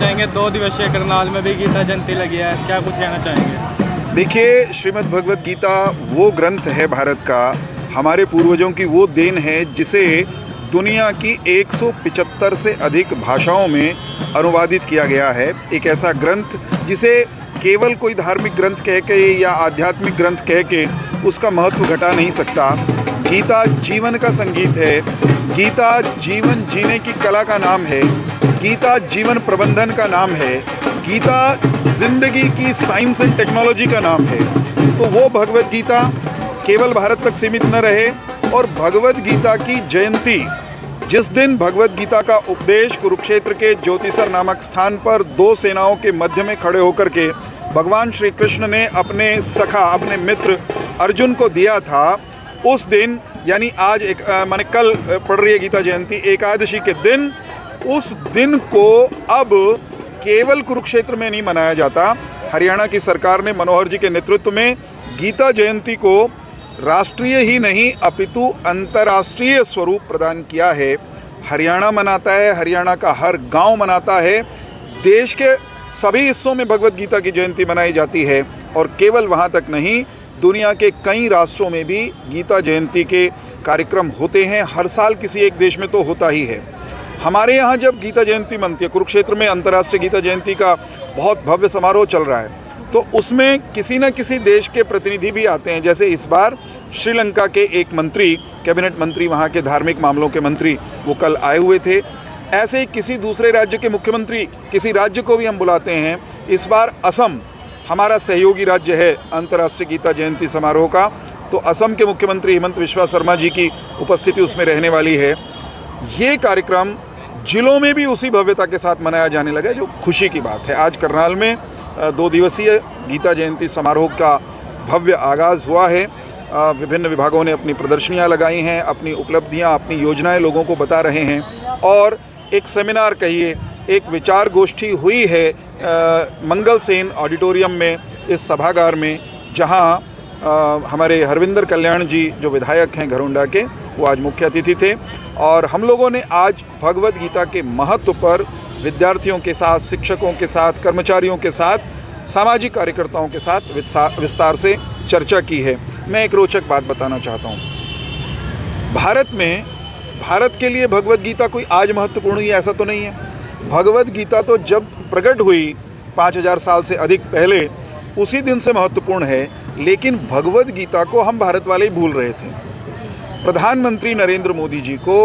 चाहेंगे 2 दिवसीय करनाल में भी गीता जयंती लगी है, क्या कुछ कहना चाहेंगे? देखिए, श्रीमद् भगवद गीता वो ग्रंथ है भारत का, हमारे पूर्वजों की वो देन है जिसे दुनिया की 175 से अधिक भाषाओं में अनुवादित किया गया है। एक ऐसा ग्रंथ जिसे केवल कोई धार्मिक ग्रंथ कह के या आध्यात्मिक ग्रंथ कह के उसका महत्व घटा नहीं सकता। गीता जीवन का संगीत है, गीता जीवन जीने की कला का नाम है, गीता जीवन प्रबंधन का नाम है, गीता जिंदगी की साइंस एंड टेक्नोलॉजी का नाम है। तो वो भगवद गीता केवल भारत तक सीमित न रहे और भगवद गीता की जयंती, जिस दिन भगवद गीता का उपदेश कुरुक्षेत्र के ज्योतिसर नामक स्थान पर 2 सेनाओं के मध्य में खड़े होकर के भगवान श्री कृष्ण ने अपने सखा, अपने मित्र अर्जुन को दिया था, उस दिन यानी आज माने कल पड़ रही है गीता जयंती, एकादशी के दिन, उस दिन को अब केवल कुरुक्षेत्र में नहीं मनाया जाता। हरियाणा की सरकार ने मनोहर जी के नेतृत्व में गीता जयंती को राष्ट्रीय ही नहीं अपितु अंतर्राष्ट्रीय स्वरूप प्रदान किया है। हरियाणा मनाता है, हरियाणा का हर गांव मनाता है, देश के सभी हिस्सों में भगवद गीता की जयंती मनाई जाती है और केवल वहां तक नहीं, दुनिया के कई राष्ट्रों में भी गीता जयंती के कार्यक्रम होते हैं। हर साल किसी एक देश में तो होता ही है। हमारे यहाँ जब गीता जयंती मनती है, कुरुक्षेत्र में अंतर्राष्ट्रीय गीता जयंती का बहुत भव्य समारोह चल रहा है, तो उसमें किसी न किसी देश के प्रतिनिधि भी आते हैं। जैसे इस बार श्रीलंका के एक मंत्री, कैबिनेट मंत्री, वहाँ के धार्मिक मामलों के मंत्री, वो कल आए हुए थे। ऐसे ही किसी दूसरे राज्य के मुख्यमंत्री, किसी राज्य को भी हम बुलाते हैं। इस बार असम हमारा सहयोगी राज्य है अंतर्राष्ट्रीय गीता जयंती समारोह का, तो असम के मुख्यमंत्री हिमंत बिस्वा शर्मा जी की उपस्थिति उसमें रहने वाली है। ये कार्यक्रम जिलों में भी उसी भव्यता के साथ मनाया जाने लगा, जो खुशी की बात है। आज करनाल में 2 दिवसीय गीता जयंती समारोह का भव्य आगाज़ हुआ है। विभिन्न विभागों ने अपनी प्रदर्शनियां लगाई हैं, अपनी उपलब्धियां, अपनी योजनाएं लोगों को बता रहे हैं और एक सेमिनार कहिए, एक विचार गोष्ठी हुई है मंगल सेन ऑडिटोरियम में, इस सभागार में, जहां हमारे हरविंदर कल्याण जी जो विधायक हैं घरोंडा के, वो आज मुख्य अतिथि थे और हम लोगों ने आज भगवद गीता के महत्व पर विद्यार्थियों के साथ, शिक्षकों के साथ, कर्मचारियों के साथ, सामाजिक कार्यकर्ताओं के साथ विस्तार से चर्चा की है। मैं एक रोचक बात बताना चाहता हूँ। भारत के लिए भगवद गीता कोई आज महत्वपूर्ण ही ऐसा तो नहीं है। भगवद गीता तो जब प्रकट हुई 5000 साल से अधिक पहले, उसी दिन से महत्वपूर्ण है, लेकिन भगवद गीता को हम भारत वाले ही भूल रहे थे। प्रधानमंत्री नरेंद्र मोदी जी को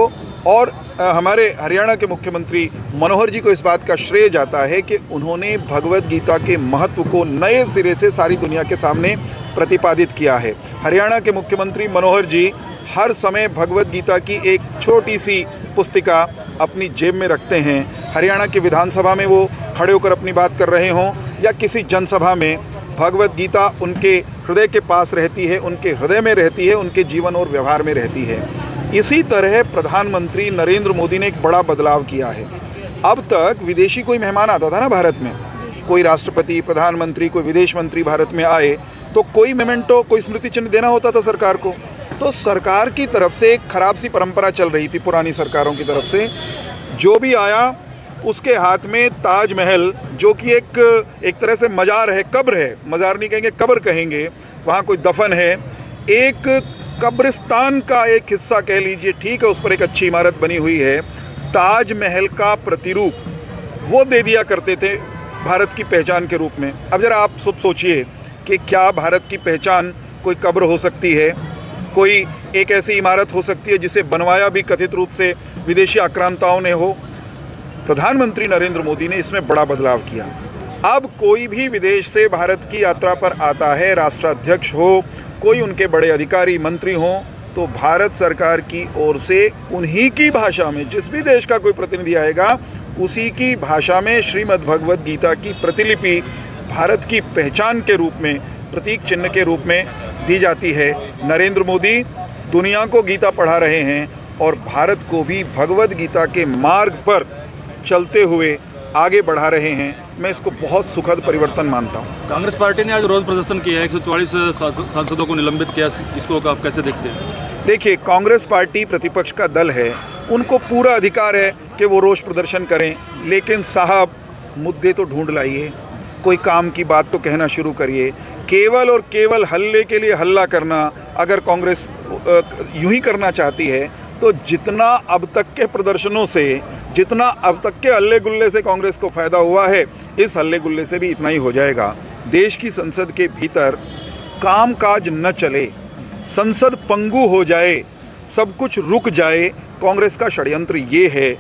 और हमारे हरियाणा के मुख्यमंत्री मनोहर जी को इस बात का श्रेय जाता है कि उन्होंने भगवद गीता के महत्व को नए सिरे से सारी दुनिया के सामने प्रतिपादित किया है। हरियाणा के मुख्यमंत्री मनोहर जी हर समय भगवद गीता की एक छोटी सी पुस्तिका अपनी जेब में रखते हैं। हरियाणा की विधानसभा में वो खड़े होकर अपनी बात कर रहे हों या किसी जनसभा में, भगवद गीता उनके हृदय के पास रहती है, उनके हृदय में रहती है, उनके जीवन और व्यवहार में रहती है। इसी तरह प्रधानमंत्री नरेंद्र मोदी ने एक बड़ा बदलाव किया है। अब तक विदेशी कोई मेहमान आता था ना भारत में, कोई राष्ट्रपति, प्रधानमंत्री, कोई विदेश मंत्री भारत में आए तो कोई मेमेंटो, कोई स्मृति चिन्ह देना होता था सरकार को। तो सरकार की तरफ से एक खराब सी परंपरा चल रही थी पुरानी सरकारों की तरफ से। जो भी आया उसके हाथ में ताजमहल, जो कि एक तरह से मजार है, कब्र है, मजार नहीं कहेंगे, कब्र कहेंगे, वहाँ कोई दफन है, एक कब्रिस्तान का एक हिस्सा कह लीजिए, ठीक है, उस पर एक अच्छी इमारत बनी हुई है, ताजमहल का प्रतिरूप वो दे दिया करते थे भारत की पहचान के रूप में। अब जरा आप सब सोचिए कि क्या भारत की पहचान कोई कब्र हो सकती है, कोई एक ऐसी इमारत हो सकती है जिसे बनवाया भी कथित रूप से विदेशी आक्रांताओं ने हो। प्रधानमंत्री नरेंद्र मोदी ने इसमें बड़ा बदलाव किया। अब कोई भी विदेश से भारत की यात्रा पर आता है, राष्ट्राध्यक्ष हो, कोई उनके बड़े अधिकारी मंत्री हों, तो भारत सरकार की ओर से उन्हीं की भाषा में, जिस भी देश का कोई प्रतिनिधि आएगा उसी की भाषा में श्रीमद् भगवद गीता की प्रतिलिपि भारत की पहचान के रूप में, प्रतीक चिन्ह के रूप में दी जाती है। नरेंद्र मोदी दुनिया को गीता पढ़ा रहे हैं और भारत को भी भगवद गीता के मार्ग पर चलते हुए आगे बढ़ा रहे हैं। मैं इसको बहुत सुखद परिवर्तन मानता हूँ। कांग्रेस पार्टी ने आज रोज प्रदर्शन किया है, 144 सांसदों को निलंबित किया, इसको आप कैसे देखते हैं? देखिए, कांग्रेस पार्टी प्रतिपक्ष का दल है, उनको पूरा अधिकार है कि वो रोष प्रदर्शन करें, लेकिन साहब मुद्दे तो ढूंढ लाइए, कोई काम की बात तो कहना शुरू करिए। केवल और केवल हल्ले के लिए हल्ला करना अगर कांग्रेस यूं ही करना चाहती है तो जितना अब तक के प्रदर्शनों से, जितना अब तक के हल्ले गुल्ले से कांग्रेस को फ़ायदा हुआ है, इस हल्ले गुल्ले से भी इतना ही हो जाएगा। देश की संसद के भीतर कामकाज न चले, संसद पंगु हो जाए, सब कुछ रुक जाए, कांग्रेस का षड्यंत्र ये है।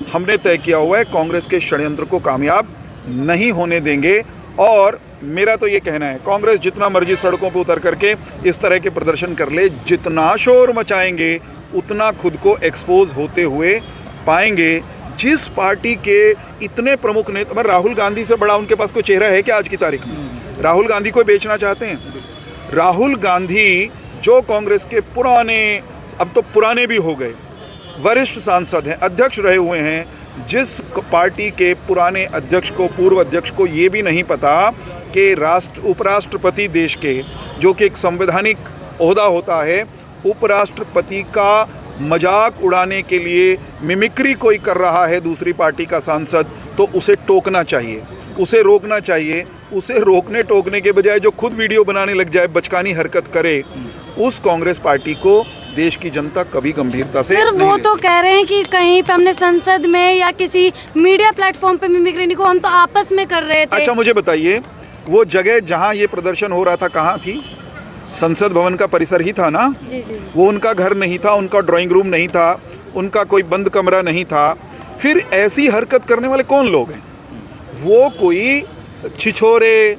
हमने तय किया हुआ है कांग्रेस के षड्यंत्र को कामयाब नहीं होने देंगे। और मेरा तो ये कहना है कांग्रेस जितना मर्जी सड़कों पर उतर करके इस तरह के प्रदर्शन कर ले, जितना शोर मचाएंगे उतना खुद को एक्सपोज होते हुए पाएंगे। जिस पार्टी के इतने प्रमुख नेता, मैं राहुल गांधी से बड़ा उनके पास कोई चेहरा है क्या आज की तारीख में? राहुल गांधी को बेचना चाहते हैं? राहुल गांधी जो कांग्रेस के पुराने, अब तो पुराने भी हो गए, वरिष्ठ सांसद हैं, अध्यक्ष रहे हुए हैं, जिस पार्टी के पुराने अध्यक्ष को, पूर्व अध्यक्ष को ये भी नहीं पता कि उपराष्ट्रपति देश के, जो कि एक संवैधानिक ओहदा होता है, उपराष्ट्रपति का मजाक उड़ाने के लिए मिमिक्री कोई कर रहा है दूसरी पार्टी का सांसद, तो उसे टोकना चाहिए, उसे रोकना चाहिए। उसे रोकने टोकने के बजाय जो खुद वीडियो बनाने लग जाए, बचकानी हरकत करे, उस कांग्रेस पार्टी को देश की जनता कभी गंभीरता से सर वो तो कह रहे हैं कि कहीं पे हमने संसद में या किसी मीडिया प्लेटफॉर्म पे मिमिक्री नहीं को, हम तो आपस में कर रहे थे। अच्छा मुझे बताइए, वो जगह जहां ये प्रदर्शन हो रहा था कहाँ थी? संसद भवन का परिसर ही था ना? जी जी। वो उनका घर नहीं था, उनका ड्राइंग रूम नहीं था, उनका कोई बंद कमरा नहीं था। फिर ऐसी हरकत करने वाले कौन लोग हैं? वो कोई छिछोरे,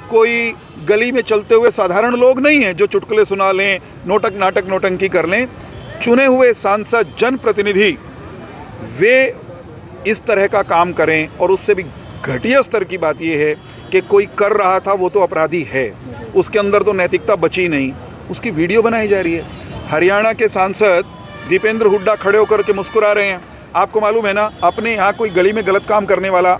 कोई गली में चलते हुए साधारण लोग नहीं हैं जो चुटकुले सुना लें, नाटक नौटंकी कर लें। चुने हुए सांसद, जनप्रतिनिधि, वे इस तरह का काम करें। और उससे भी घटिया स्तर की बात यह है कि कोई कर रहा था वो तो अपराधी है, उसके अंदर तो नैतिकता बची नहीं, उसकी वीडियो बनाई जा रही है। हरियाणा के सांसद दीपेंद्र हुड्डा खड़े होकर के मुस्कुरा रहे हैं। आपको मालूम है ना, अपने यहाँ कोई गली में गलत काम करने वाला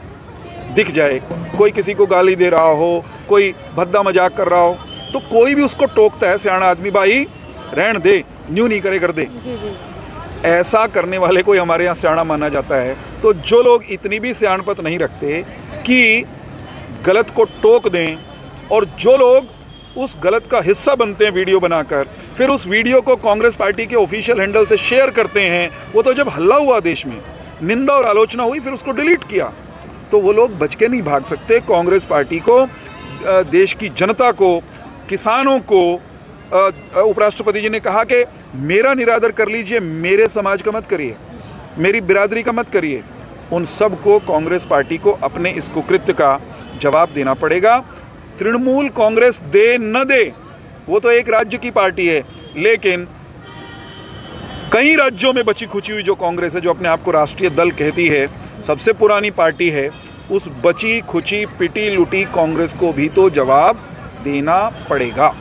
दिख जाए, कोई किसी को गाली दे रहा हो, कोई भद्दा मजाक कर रहा हो, तो कोई भी उसको टोकता है सियाना आदमी, भाई रहन दे, न्यू नहीं करे कर दे। जी जी। ऐसा करने वाले को हमारे यहाँ सियाना माना जाता है। तो जो लोग इतनी भी सियानपत नहीं रखते कि गलत को टोक दें, और जो लोग उस गलत का हिस्सा बनते हैं वीडियो बनाकर, फिर उस वीडियो को कांग्रेस पार्टी के ऑफिशियल हैंडल से शेयर करते हैं, वो तो जब हल्ला हुआ देश में, निंदा और आलोचना हुई, फिर उसको डिलीट किया, तो वो लोग बच के नहीं भाग सकते। कांग्रेस पार्टी को, देश की जनता को, किसानों को, उपराष्ट्रपति जी ने कहा कि मेरा निरादर कर लीजिए, मेरे समाज का मत करिए, मेरी बिरादरी का मत करिए। उन सब को, कांग्रेस पार्टी को अपने इस कुकृत्य का जवाब देना पड़ेगा। तृणमूल कांग्रेस दे न दे, वो तो एक राज्य की पार्टी है, लेकिन कई राज्यों में बची खुची हुई जो कांग्रेस है, जो अपने आप को राष्ट्रीय दल कहती है, सबसे पुरानी पार्टी है, उस बची खुची पिटी लुटी कांग्रेस को भी तो जवाब देना पड़ेगा।